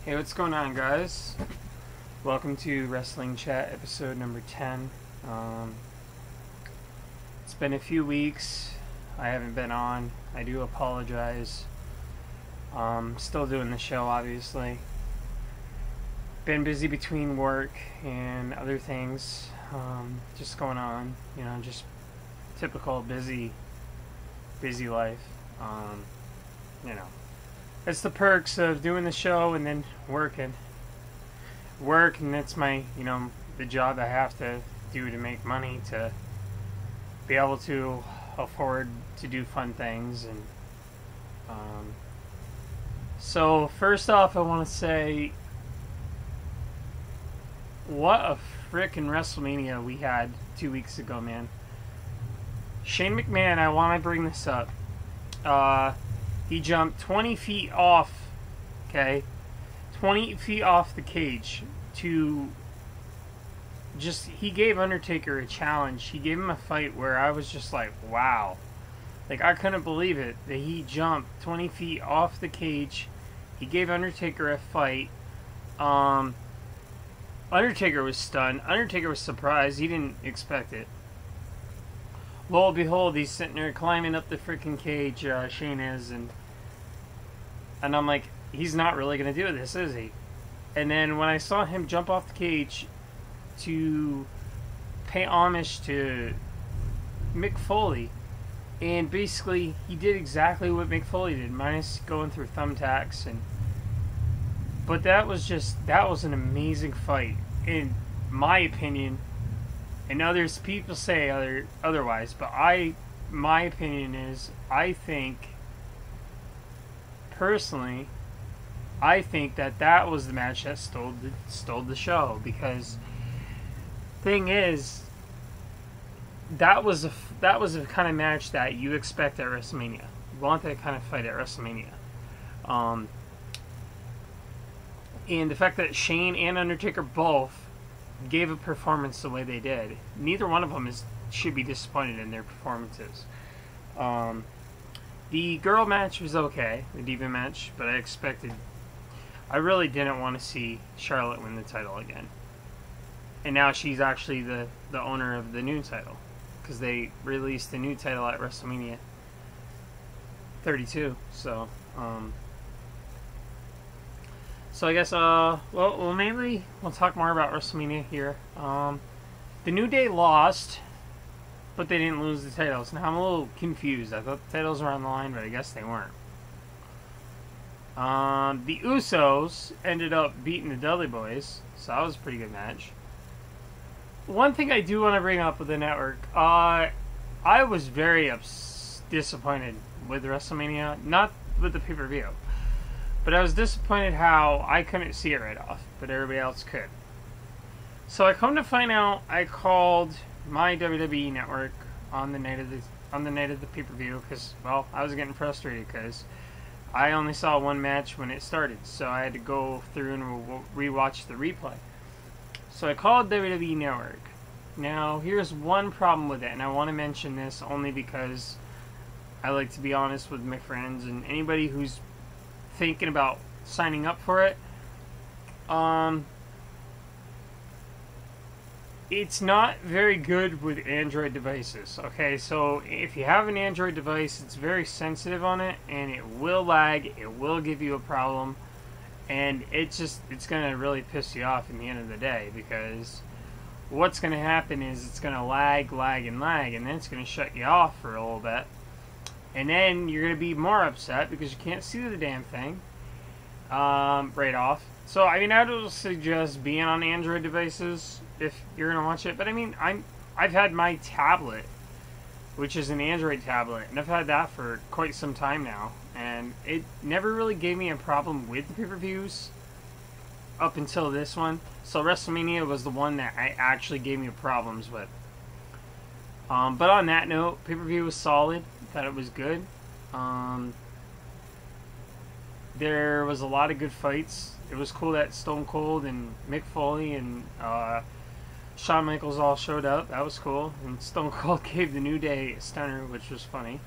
Hey, what's going on, guys? Welcome to Wrestling Chat episode number 10. It's been a few weeks. I haven't been on. I do apologize. Still doing the show, obviously. Been busy between work and other things. Just going on. Just typical busy life. It's the perks of doing the show and then working. And that's my, the job I have to do to make money to be able to afford to do fun things. And so first off, I want to say, what a frickin' WrestleMania we had 2 weeks ago, man. Shane McMahon, I want to bring this up. He jumped 20 feet off, 20 feet off the cage to he gave Undertaker a challenge. He gave him a fight where I was just like, wow. Like, I couldn't believe it that he jumped 20 feet off the cage. He gave Undertaker a fight. Undertaker was stunned. Undertaker was surprised. He didn't expect it. Lo and behold, he's sitting there climbing up the freaking cage, Shane is, and I'm like, he's not really going to do this, is he? And then when I saw him jump off the cage to pay homage to Mick Foley, and basically he did exactly what Mick Foley did, minus going through thumbtacks, but that was an amazing fight, in my opinion. And people say otherwise, but my opinion is, personally, I think that was the match that stole the show, because thing is, that was the kind of match that you expect at WrestleMania. You want that kind of fight at WrestleMania. And the fact that Shane and Undertaker both gave a performance the way they did, neither one of them should be disappointed in their performances. The girl match was okay, the Diva match, but I really didn't want to see Charlotte win the title again. And now she's actually the owner of the new title, because they released the new title at WrestleMania 32. So I guess, mainly we'll talk more about WrestleMania here. The New Day lost, but they didn't lose the titles. Now I'm a little confused. I thought the titles were on the line, but I guess they weren't. The Usos ended up beating the Dudley Boys, so that was a pretty good match. One thing I do want to bring up with the network, I was very disappointed with WrestleMania, not with the pay-per-view. But I was disappointed how I couldn't see it right off, but everybody else could. So I come to find out, I called my WWE network on the night of the pay-per-view, because, well, I was getting frustrated because I only saw one match when it started, so I had to go through and rewatch the replay. So I called WWE network. Now, here's one problem with it, and I want to mention this only because I like to be honest with my friends and anybody who's thinking about signing up for it. It's not very good with Android devices. Okay, so if you have an Android device, it's very sensitive on it, and it will lag, it will give you a problem, and it's gonna really piss you off in the end of the day, because what's gonna happen is it's gonna lag, and then it's gonna shut you off for a little bit. And then you're going to be more upset because you can't see the damn thing right off. So, I would suggest being on Android devices if you're going to watch it. But, I've had my tablet, which is an Android tablet, and I've had that for quite some time now. And it never really gave me a problem with the pay-per-views up until this one. So, WrestleMania was the one that I actually gave me problems with. But on that note, pay-per-view was solid. Thought it was good. There was a lot of good fights. It was cool that Stone Cold and Mick Foley and Shawn Michaels all showed up. That was cool. And Stone Cold gave the New Day a stunner, which was funny.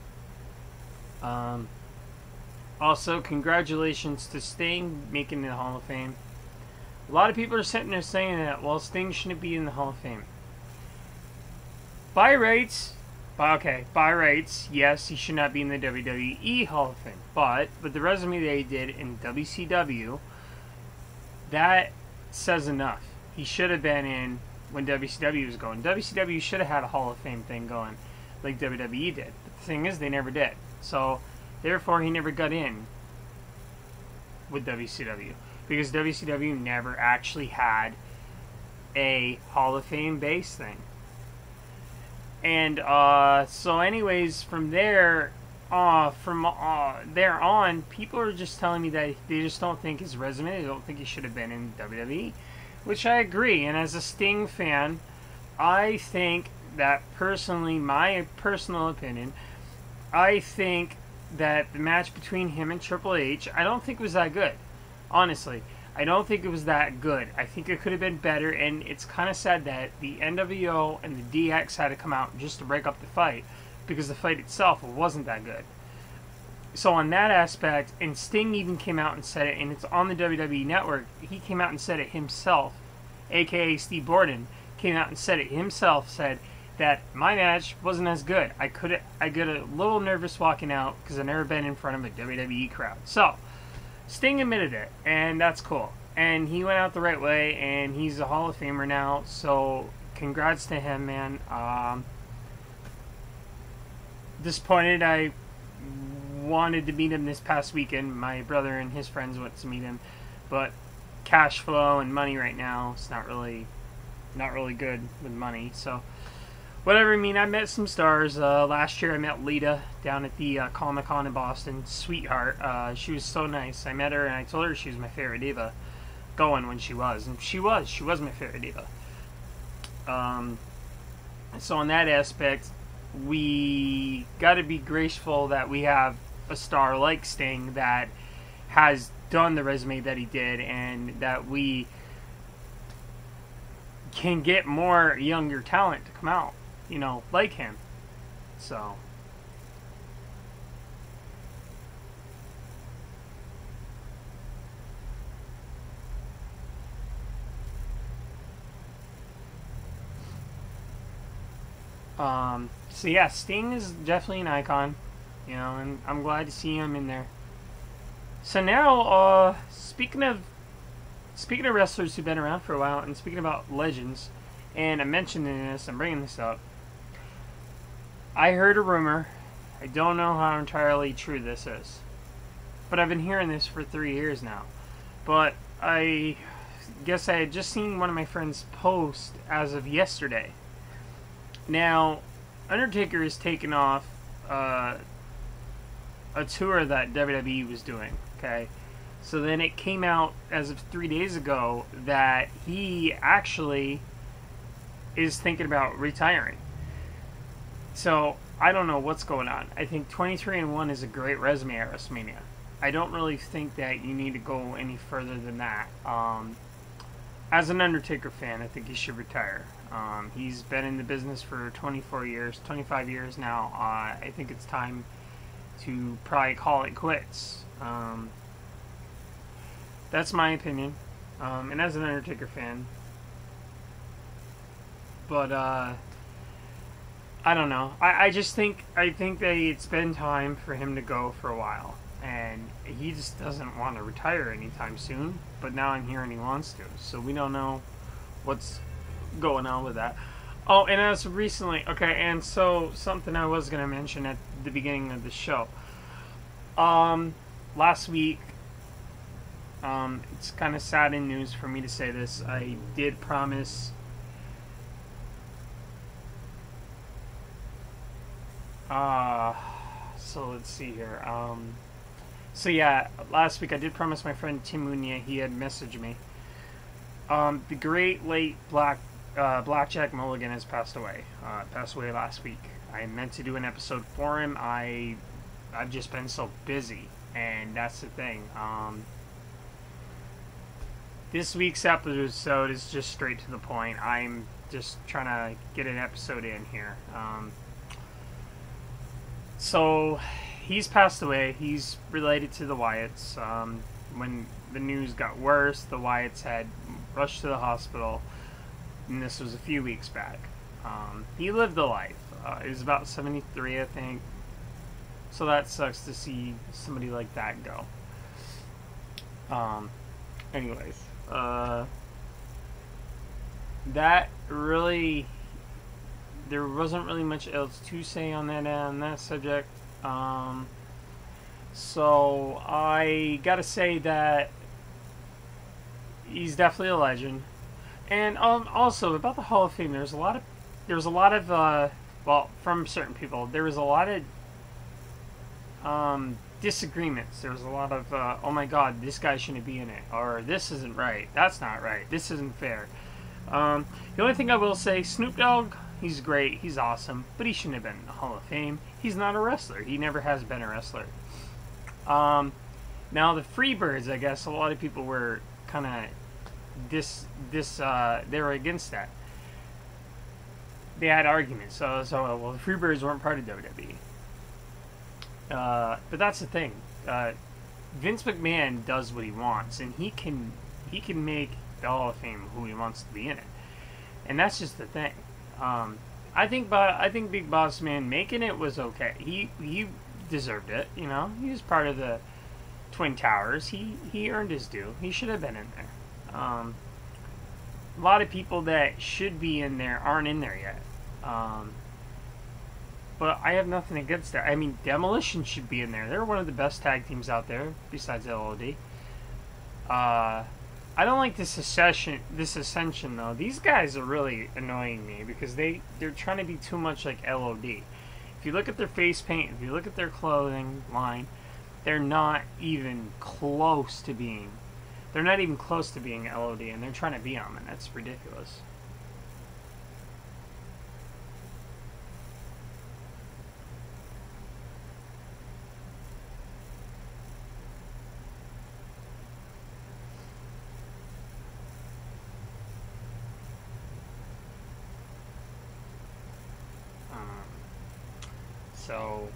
Also, congratulations to Sting making the Hall of Fame. A lot of people are sitting there saying that, well, Sting shouldn't be in the Hall of Fame. By rights, yes, he should not be in the WWE Hall of Fame. But with the resume that he did in WCW, that says enough. He should have been in when WCW was going. WCW should have had a Hall of Fame thing going, like WWE did. But the thing is, they never did. So, therefore, he never got in with WCW. Because WCW never actually had a Hall of Fame base thing. And so anyways, from there on, people are just telling me that they just don't think his resume, they don't think he should have been in WWE, which I agree. And as a Sting fan, I think that personally, my personal opinion, I think that the match between him and Triple H, I don't think was that good. Honestly, I don't think it was that good. I think it could have been better, and it's kind of sad that the NWO and the DX had to come out just to break up the fight, because the fight itself wasn't that good. So on that aspect, and Sting even came out and said it, and it's on the WWE Network, he came out and said it himself, aka Steve Borden, came out and said it himself, said that my match wasn't as good. I got a little nervous walking out, because I've never been in front of a WWE crowd. So, Sting admitted it, and that's cool. And he went out the right way, and he's a Hall of Famer now, so congrats to him, man. Disappointed. I wanted to meet him this past weekend. My brother and his friends went to meet him, but cash flow and money right now, it's not really good with money, so whatever. I mean, I met some stars. Last year I met Lita down at the Comic-Con in Boston. Sweetheart. She was so nice. I met her and I told her she was my favorite diva going when she was. And she was my favorite diva. So on that aspect, we got to be graceful that we have a star like Sting that has done the resume that he did, and that we can get more younger talent to come out, you know, like him. So so yeah, Sting is definitely an icon, you know, and I'm glad to see him in there. So now, speaking of wrestlers who've been around for a while, and speaking about legends, and I'm mentioning this, I'm bringing this up. I heard a rumor. I don't know how entirely true this is, but I've been hearing this for 3 years now. But I guess I had just seen one of my friends post as of yesterday. Now, Undertaker is taking off a tour that WWE was doing, okay? So then it came out as of 3 days ago that he actually is thinking about retiring. So I don't know what's going on. I think 23-1 is a great resume at WrestleMania. I don't really think that you need to go any further than that. As an Undertaker fan, I think he should retire. He's been in the business for 24 years, 25 years now. I think it's time to probably call it quits. That's my opinion. And as an Undertaker fan. But, I don't know. I think that it's been time for him to go for a while. And he just doesn't want to retire anytime soon. But now I'm hearing he wants to. So we don't know what's going on with that. Oh, and as recently... Okay, and so something I was going to mention at the beginning of the show. Last week... it's kind of sad in news for me to say this. I did promise... so let's see here. So yeah, last week I did promise my friend Tim Munya, he had messaged me. The great late Blackjack Mulligan has passed away. Passed away last week. I meant to do an episode for him. I've just been so busy, and that's the thing. This week's episode is just straight to the point. I'm just trying to get an episode in here. So he's passed away. He's related to the Wyatts. When the news got worse, the Wyatts had rushed to the hospital, and this was a few weeks back. He lived a life. He was about 73, I think. So that sucks to see somebody like that go. Anyways, that really, there wasn't really much else to say on that subject. So I gotta say that he's definitely a legend. And also about the Hall of Fame, there was a lot of well, from certain people, there was a lot of disagreements. There was a lot of oh my God, this guy shouldn't be in it, or this isn't right, that's not right, this isn't fair. The only thing I will say, Snoop Dogg, he's great, he's awesome, but he shouldn't have been in the Hall of Fame. He's not a wrestler. He never has been a wrestler. Now the Freebirds, I guess a lot of people were kind of they were against that. They had arguments. So well, the Freebirds weren't part of WWE. But that's the thing. Vince McMahon does what he wants, and he can make the Hall of Fame who he wants to be in it, and that's just the thing. I think Big Boss Man making it was okay. He deserved it. You know, he was part of the Twin Towers. He earned his due. He should have been in there. A lot of people that should be in there aren't in there yet. But I have nothing against that. I mean, Demolition should be in there. They're one of the best tag teams out there, besides LOD. I don't like this Ascension though. These guys are really annoying me because they're trying to be too much like LOD. If you look at their face paint, if you look at their clothing line, they're not even close to being. They're not even close to being LOD, and they're trying to be them, and that's ridiculous. So,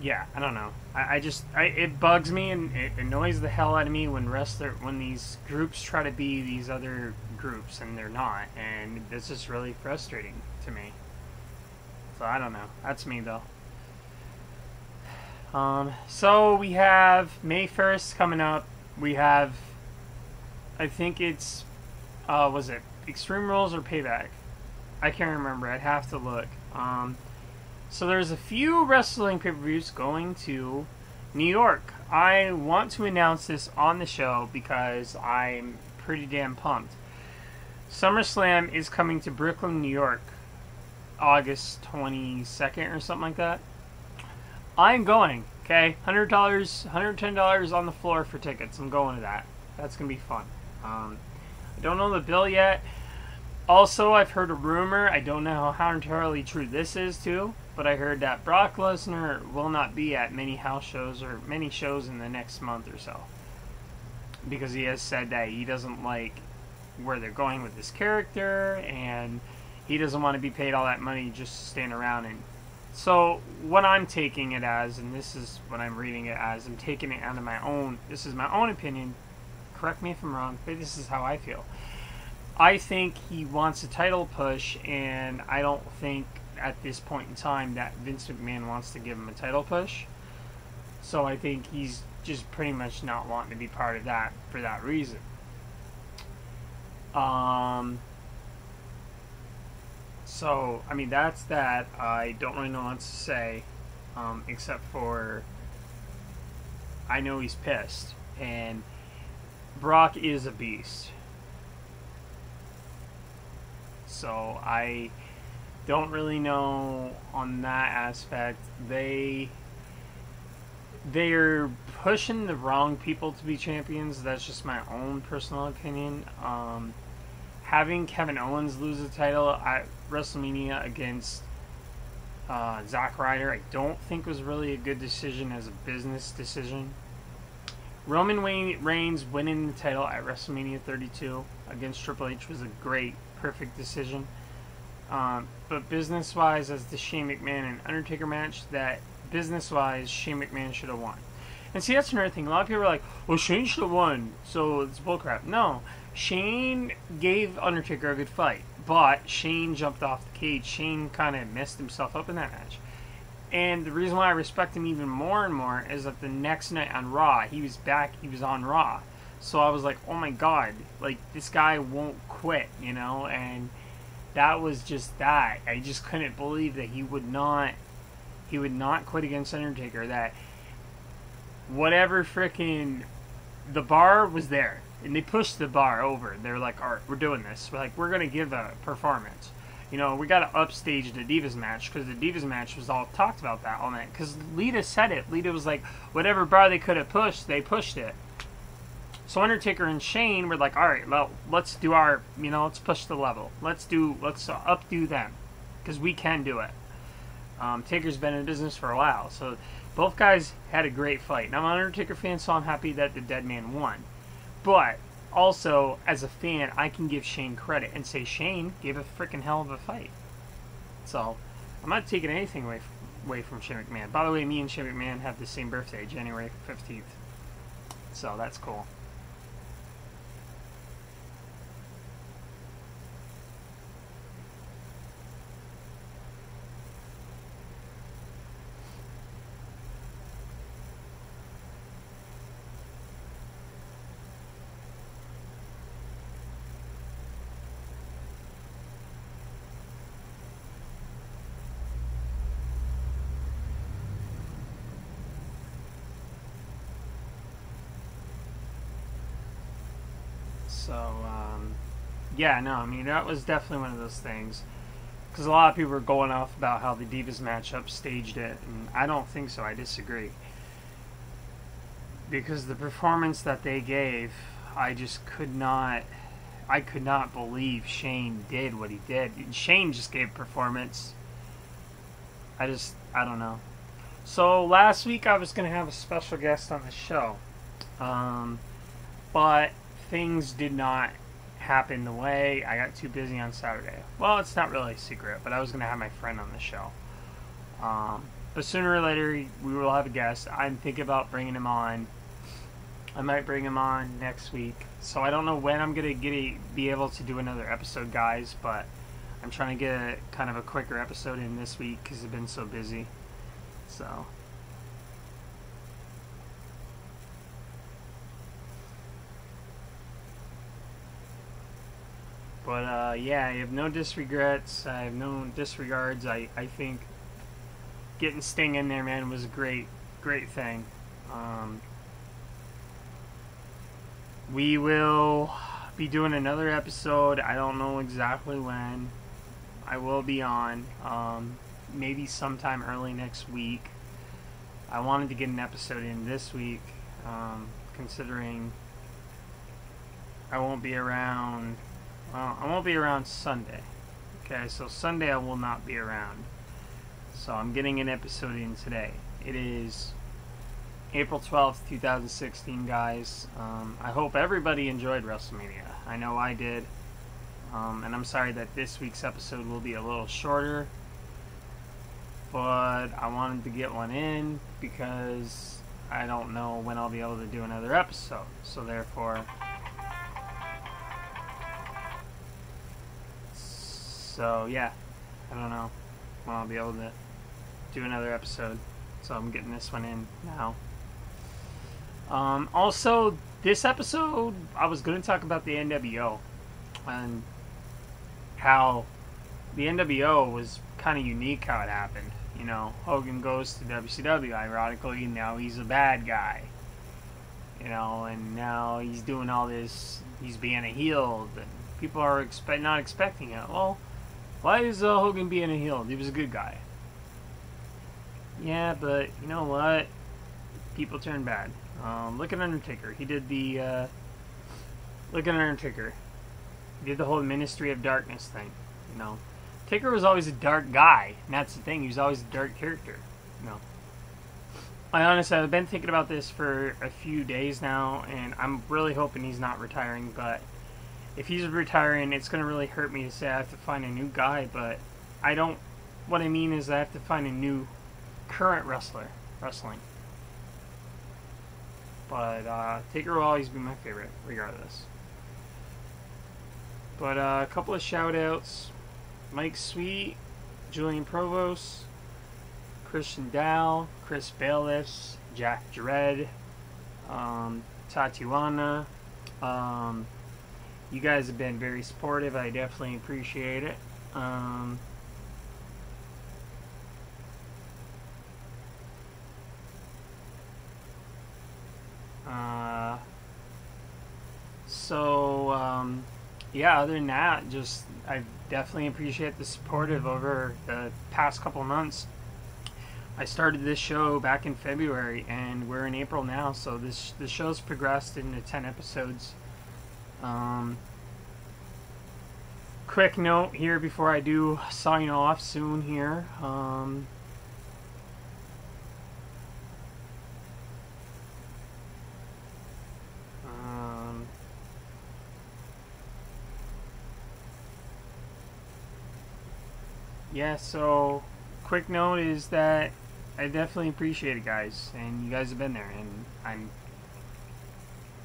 yeah, I don't know. It bugs me and it annoys the hell out of me when these groups try to be these other groups and they're not, and it's just really frustrating to me. So I don't know. That's me though. So we have May 1st coming up. We have, I think it's, was it Extreme Rules or Payback? I can't remember. I'd have to look. So there's a few wrestling pay-per-views going to New York. I want to announce this on the show because I'm pretty damn pumped. SummerSlam is coming to Brooklyn, New York, August 22nd or something like that. I'm going, okay? $100, $110 on the floor for tickets. I'm going to that. That's going to be fun. I don't know the bill yet. Also, I've heard a rumor, I don't know how entirely true this is too, but I heard that Brock Lesnar will not be at many house shows or many shows in the next month or so. Because he has said that he doesn't like where they're going with this character, and he doesn't want to be paid all that money just to stand around. And so, what I'm taking it as, and this is what I'm reading it as, I'm taking it out of my own, this is my own opinion, correct me if I'm wrong, but this is how I feel. I think he wants a title push, and I don't think at this point in time that Vince McMahon wants to give him a title push. So I think he's just pretty much not wanting to be part of that for that reason. So, I mean, that's that. I don't really know what to say, except for I know he's pissed, and Brock is a beast. So I don't really know on that aspect. They're pushing the wrong people to be champions. That's just my own personal opinion. Having Kevin Owens lose the title at WrestleMania against Zack Ryder, I don't think was really a good decision as a business decision. Roman Reigns winning the title at WrestleMania 32 against Triple H was a great, perfect decision. But business-wise, as the Shane McMahon and Undertaker match, that business-wise, Shane McMahon should have won. And see, that's another thing. A lot of people are like, well, Shane should have won, so it's bullcrap. No. Shane gave Undertaker a good fight, but Shane jumped off the cage. Shane kind of messed himself up in that match. And the reason why I respect him even more and more is that the next night on Raw, he was back, he was on Raw. So I was like, oh my god, like, this guy won't quit, you know? And that was just that. I just couldn't believe that he would not quit against Undertaker. That whatever freaking, the bar was there. And they pushed the bar over. They're like, alright, we're doing this. We're going to give a performance. You know, we got to upstage the Divas match, because the Divas match was all talked about that all night. Because Lita said it. Lita was like, whatever bar they could have pushed, they pushed it. So Undertaker and Shane were like, alright, well, let's do our, you know, let's push the level. Let's updo them. Because we can do it. Taker's been in business for a while. So both guys had a great fight. Now I'm an Undertaker fan, so I'm happy that the Dead Man won. But also, as a fan, I can give Shane credit and say Shane gave a freaking hell of a fight. So, I'm not taking anything away from Shane McMahon. By the way, me and Shane McMahon have the same birthday, January 15th. So, that's cool. So, yeah, no, I mean, that was definitely one of those things. Because a lot of people were going off about how the Divas matchup staged it, and I don't think so. I disagree. Because the performance that they gave, I just could not believe Shane did what he did. Shane just gave performance. I don't know. So, last week I was going to have a special guest on the show. But things did not happen the way. I got too busy on Saturday. Well, it's not really a secret, but I was going to have my friend on the show. But sooner or later, we will have a guest. I'm thinking about bringing him on. I might bring him on next week. So I don't know when I'm going to be able to do another episode, guys, but I'm trying to get kind of a quicker episode in this week because I've been so busy. So... But, yeah, I have no disregrets. I have no disregards. I think getting Sting in there, man, was a great thing. We will be doing another episode. I don't know exactly when. I will be on. Maybe sometime early next week. I wanted to get an episode in this week, considering I won't be around... Well, I won't be around Sunday. Okay, so Sunday I will not be around. So I'm getting an episode in today. It is April 12th, 2016, guys. I hope everybody enjoyed WrestleMania. I know I did. And I'm sorry that this week's episode will be a little shorter. But I wanted to get one in because I don't know when I'll be able to do another episode. So therefore... So, yeah, I don't know when I'll be able to do another episode. So I'm getting this one in now. Also, this episode, I was going to talk about the NWO. And how the NWO was kind of unique how it happened. You know, Hogan goes to WCW. Ironically, now he's a bad guy. You know, and now he's doing all this. He's being a heel. And people are not expecting it. Well... Why is Hogan being a heel? He was a good guy. Yeah, but you know what? People turn bad. Look at Undertaker. He did the... look at Undertaker. He did the whole Ministry of Darkness thing. You know, Taker was always a dark guy, and that's the thing. He was always a dark character. You know. I've been thinking about this for a few days now, and I'm really hoping he's not retiring, but... If he's retiring, it's going to really hurt me to say I have to find a new guy, but I don't... What I mean is I have to find a new current wrestling. But Taker will always be my favorite, regardless. But a couple of shout outs. Mike Sweet, Julian Provost, Christian Dow, Chris Bailiffs, Jack Dredd, Tatiana. You guys have been very supportive. I definitely appreciate it. Yeah, other than that, just I definitely appreciate the support over the past couple months. I started this show back in February, and we're in April now, so the show's progressed into 10 episodes. Quick note here before I do sign off soon here. Yeah, so quick note is that I definitely appreciate it, guys, and you guys have been there, and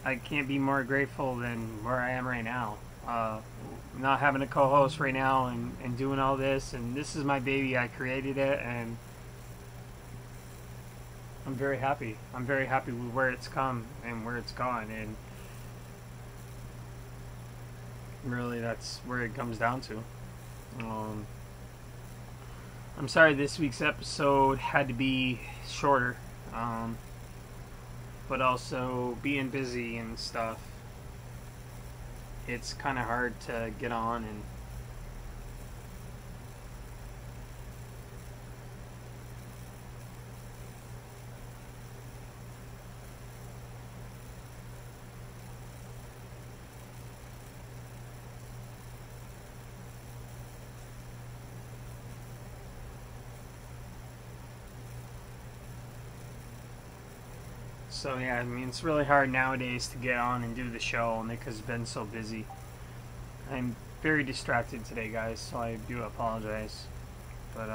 I can't be more grateful than where I am right now. Not having a co-host right now and doing all this, and this is my baby. I created it, and I'm very happy. I'm very happy with where it's come and where it's gone, and really that's where it comes down to. I'm sorry this week's episode had to be shorter, but also being busy and stuff, it's kind of hard to get on and so yeah, I mean, it's really hard nowadays to get on and do the show because it's been so busy. I'm very distracted today, guys, so I do apologize. But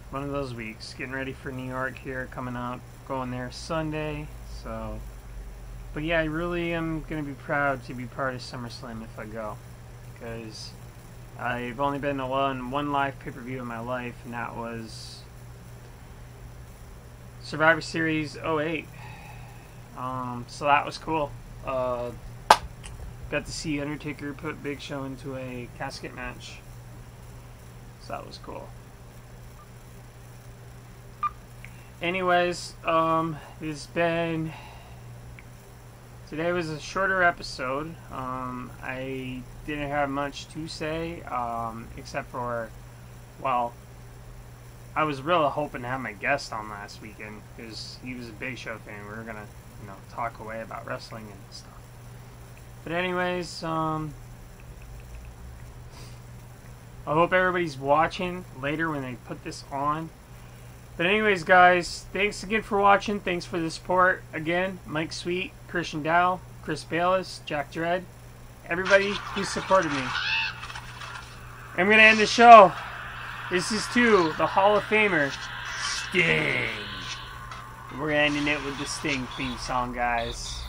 one of those weeks. Getting ready for New York here, coming up, going there Sunday. So, but yeah, I really am gonna be proud to be part of SummerSlam if I go, because I've only been to one live pay-per-view in my life, and that was Survivor Series '08. So that was cool. Got to see Undertaker put Big Show into a casket match. So that was cool. Anyways, today was a shorter episode. I didn't have much to say, except for, well, I was really hoping to have my guest on last weekend because he was a Big Show fan. We were gonna, talk away about wrestling and stuff. But anyways, I hope everybody's watching later when they put this on. But anyways, guys, thanks again for watching. Thanks for the support. Again, Mike Sweet, Christian Dow, Chris Bayless, Jack Dredd, everybody who supported me. I'm going to end the show. This is to the Hall of Famer, Sting. We're ending it with the Sting theme song, guys.